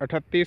38